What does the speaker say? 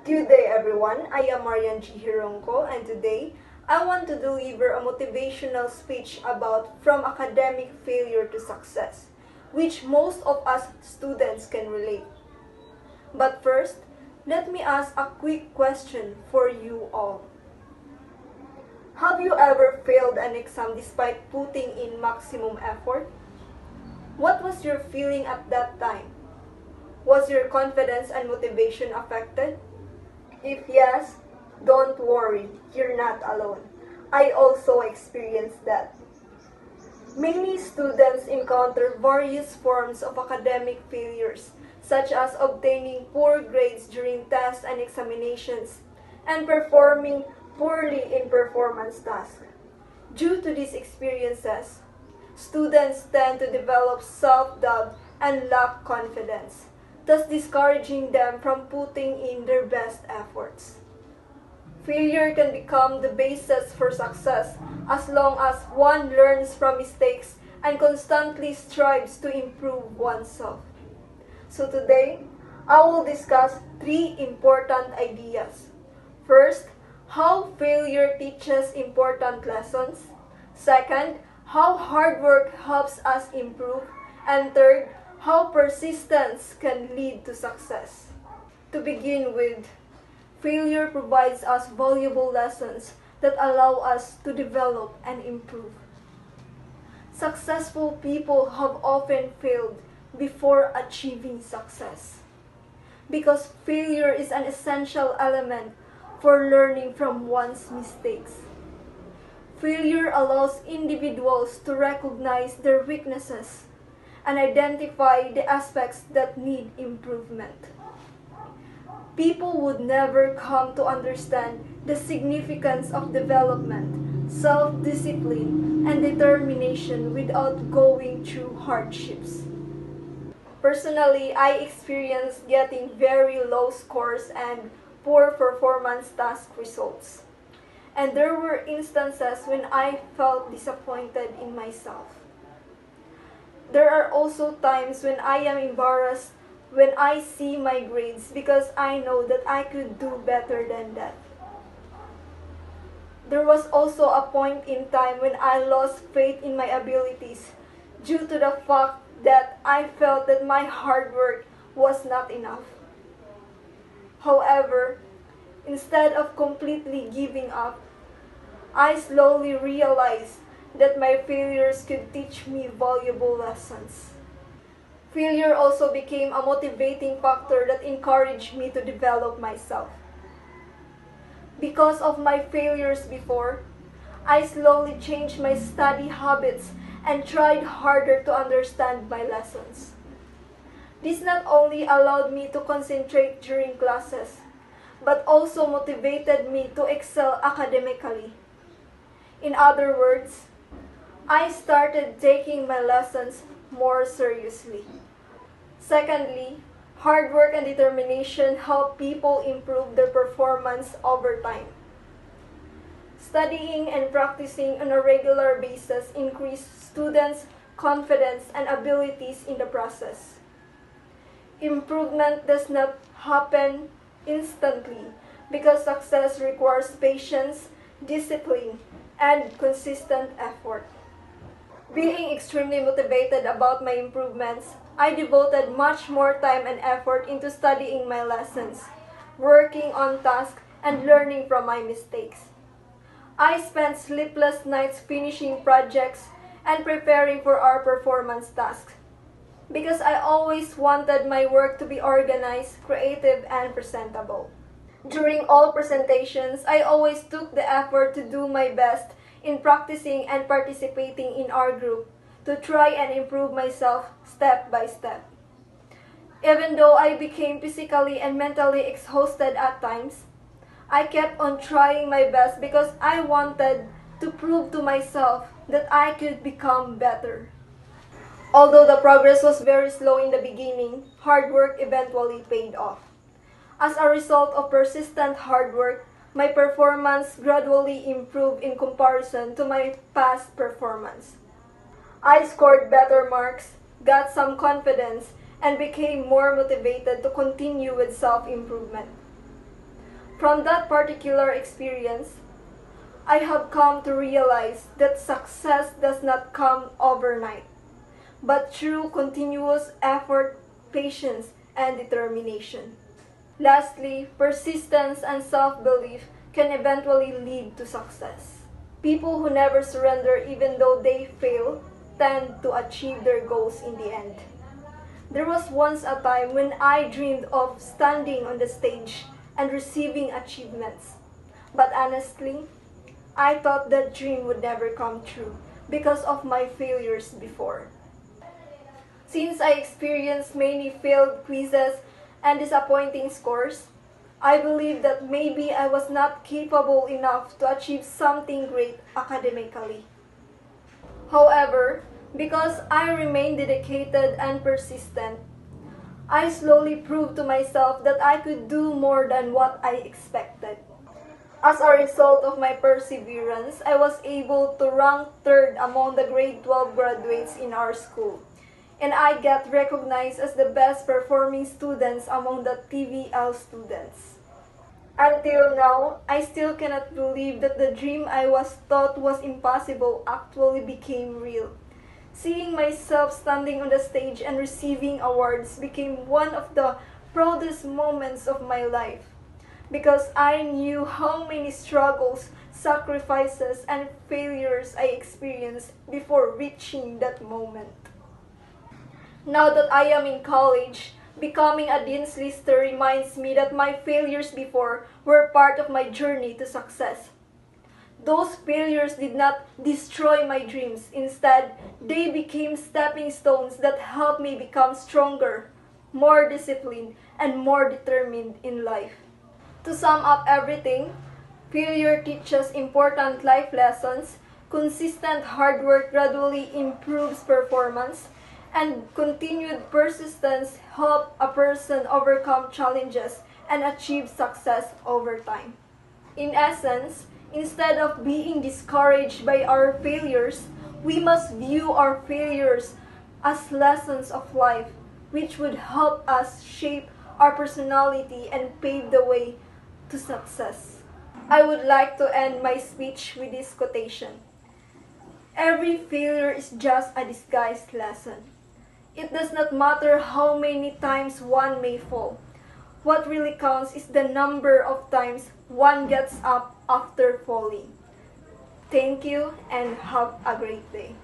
Good day everyone, I am Marian G. Hironko and today I want to deliver a motivational speech about from academic failure to success, which most of us students can relate. But first, let me ask a quick question for you all. Have you ever failed an exam despite putting in maximum effort? What was your feeling at that time? Was your confidence and motivation affected? If yes, don't worry, you're not alone. I also experienced that. Many students encounter various forms of academic failures, such as obtaining poor grades during tests and examinations, and performing poorly in performance tasks. Due to these experiences, students tend to develop self-doubt and lack confidence, thus discouraging them from putting in their best efforts. Failure can become the basis for success as long as one learns from mistakes and constantly strives to improve oneself. So today, I will discuss three important ideas. First, how failure teaches important lessons. Second, how hard work helps us improve. And third, how persistence can lead to success. To begin with, failure provides us valuable lessons that allow us to develop and improve. Successful people have often failed before achieving success, because failure is an essential element for learning from one's mistakes. Failure allows individuals to recognize their weaknesses and identify the aspects that need improvement. People would never come to understand the significance of development, self-discipline, and determination without going through hardships. Personally, I experienced getting very low scores and poor performance task results. And there were instances when I felt disappointed in myself. There are also times when I am embarrassed when I see my grades because I know that I could do better than that. There was also a point in time when I lost faith in my abilities due to the fact that I felt that my hard work was not enough. However, instead of completely giving up, I slowly realized that my failures could teach me valuable lessons. Failure also became a motivating factor that encouraged me to develop myself. Because of my failures before, I slowly changed my study habits and tried harder to understand my lessons. This not only allowed me to concentrate during classes, but also motivated me to excel academically. In other words, I started taking my lessons more seriously. Secondly, hard work and determination help people improve their performance over time. Studying and practicing on a regular basis increase students' confidence and abilities in the process. Improvement does not happen instantly because success requires patience, discipline, and consistent effort. Being extremely motivated about my improvements, I devoted much more time and effort into studying my lessons, working on tasks, and learning from my mistakes. I spent sleepless nights finishing projects and preparing for our performance tasks, because I always wanted my work to be organized, creative, and presentable. During all presentations, I always took the effort to do my best in practicing and participating in our group to try and improve myself step by step. Even though I became physically and mentally exhausted at times, I kept on trying my best because I wanted to prove to myself that I could become better. Although the progress was very slow in the beginning, hard work eventually paid off. As a result of persistent hard work, my performance gradually improved in comparison to my past performance. I scored better marks, got some confidence, and became more motivated to continue with self-improvement. From that particular experience, I have come to realize that success does not come overnight, but through continuous effort, patience, and determination. Lastly, persistence and self-belief can eventually lead to success. People who never surrender even though they fail tend to achieve their goals in the end. There was once a time when I dreamed of standing on the stage and receiving achievements. But honestly, I thought that dream would never come true because of my failures before. Since I experienced many failed quizzes and disappointing scores, I believe that maybe I was not capable enough to achieve something great academically. However, because I remained dedicated and persistent, I slowly proved to myself that I could do more than what I expected. As a result of my perseverance, I was able to rank third among the grade 12 graduates in our school, and I get recognized as the best performing students among the TVL students. Until now, I still cannot believe that the dream I was taught was impossible actually became real. Seeing myself standing on the stage and receiving awards became one of the proudest moments of my life because I knew how many struggles, sacrifices, and failures I experienced before reaching that moment. Now that I am in college, becoming a Dean's Lister reminds me that my failures before were part of my journey to success. Those failures did not destroy my dreams. Instead, they became stepping stones that helped me become stronger, more disciplined, and more determined in life. To sum up everything, failure teaches important life lessons, consistent hard work gradually improves performance, and continued persistence help a person overcome challenges and achieve success over time. In essence, instead of being discouraged by our failures, we must view our failures as lessons of life, which would help us shape our personality and pave the way to success. I would like to end my speech with this quotation. Every failure is just a disguised lesson. It does not matter how many times one may fall. What really counts is the number of times one gets up after falling. Thank you and have a great day.